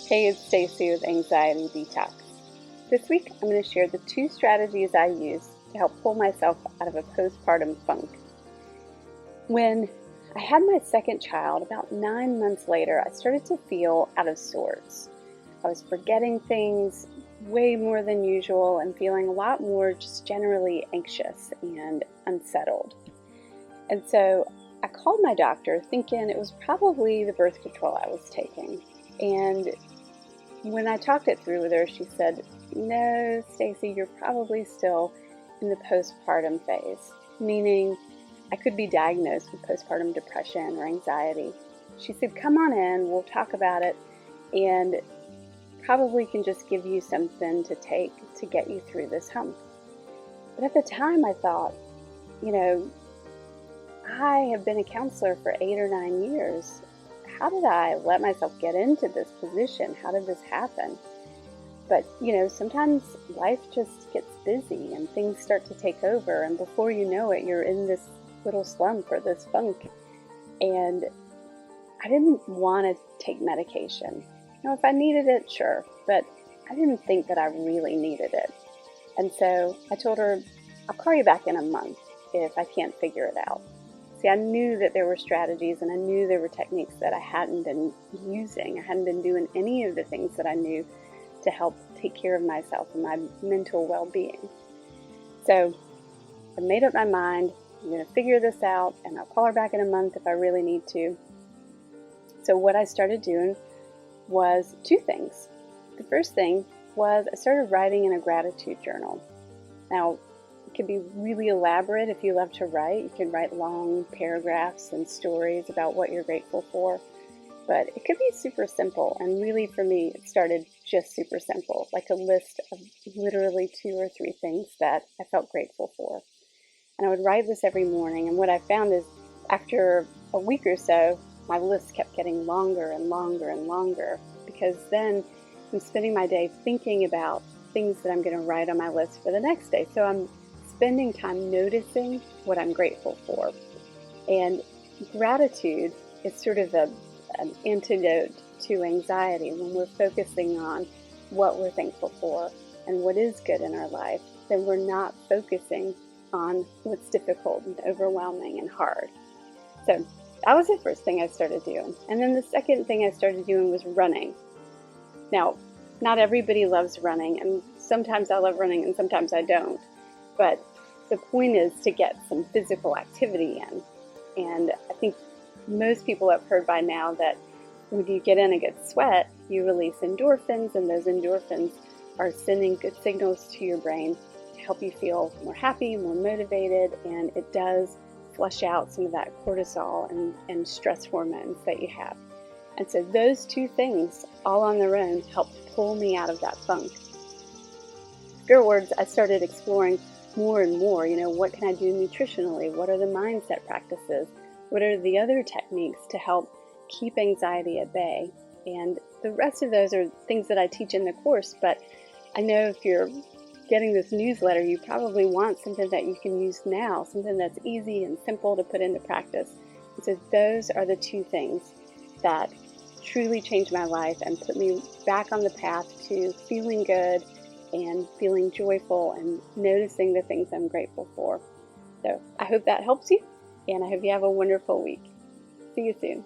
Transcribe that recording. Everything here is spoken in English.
Hey, it's Stacy with Anxiety Detox. This week, I'm going to share the 2 strategies I use to help pull myself out of a postpartum funk. When I had my second child, about 9 months later, I started to feel out of sorts. I was forgetting things way more than usual and feeling a lot more just generally anxious and unsettled. And so I called my doctor thinking it was probably the birth control I was taking. And when I talked it through with her, she said, "No, Stacy, you're probably still in the postpartum phase," meaning I could be diagnosed with postpartum depression or anxiety. She said, "Come on in, we'll talk about it, and probably can just give you something to take to get you through this hump." But at the time, I thought, I have been a counselor for 8 or 9 years. How did I let myself get into this position? How did this happen? But, sometimes life just gets busy and things start to take over. And before you know it, you're in this little slump or this funk. And I didn't want to take medication. If I needed it, sure. But I didn't think that I really needed it. And so I told her, I'll call you back in a month if I can't figure it out. See, I knew that there were strategies and I knew there were techniques that I hadn't been using. I hadn't been doing any of the things that I knew to help take care of myself and my mental well-being. So I made up my mind. I'm going to figure this out and I'll call her back in a month if I really need to. So what I started doing was 2 things. The first thing was I started writing in a gratitude journal. Now, it can be really elaborate if you love to write. You can write long paragraphs and stories about what you're grateful for. But it could be super simple. And really for me, it started just super simple, like a list of literally 2 or 3 things that I felt grateful for. And I would write this every morning. And what I found is after a week or so, my list kept getting longer and longer and longer, because then I'm spending my day thinking about things that I'm going to write on my list for the next day. So I'm spending time noticing what I'm grateful for. And gratitude is sort of an antidote to anxiety. When we're focusing on what we're thankful for and what is good in our life, then we're not focusing on what's difficult and overwhelming and hard. So that was the first thing I started doing. And then the second thing I started doing was running. Now, not everybody loves running, and sometimes I love running and sometimes I don't. But the point is to get some physical activity in. And I think most people have heard by now that when you get in a good sweat, you release endorphins, and those endorphins are sending good signals to your brain to help you feel more happy, more motivated, and it does flush out some of that cortisol and stress hormones that you have. And so those 2 things, all on their own, helped pull me out of that funk. Afterwards, I started exploring more and more, what can I do nutritionally? What are the mindset practices? What are the other techniques to help keep anxiety at bay? And the rest of those are things that I teach in the course, but I know if you're getting this newsletter, you probably want something that you can use now, something that's easy and simple to put into practice. And so those are the 2 things that truly changed my life and put me back on the path to feeling good and feeling joyful and noticing the things I'm grateful for. So I hope that helps you, and I hope you have a wonderful week. See you soon.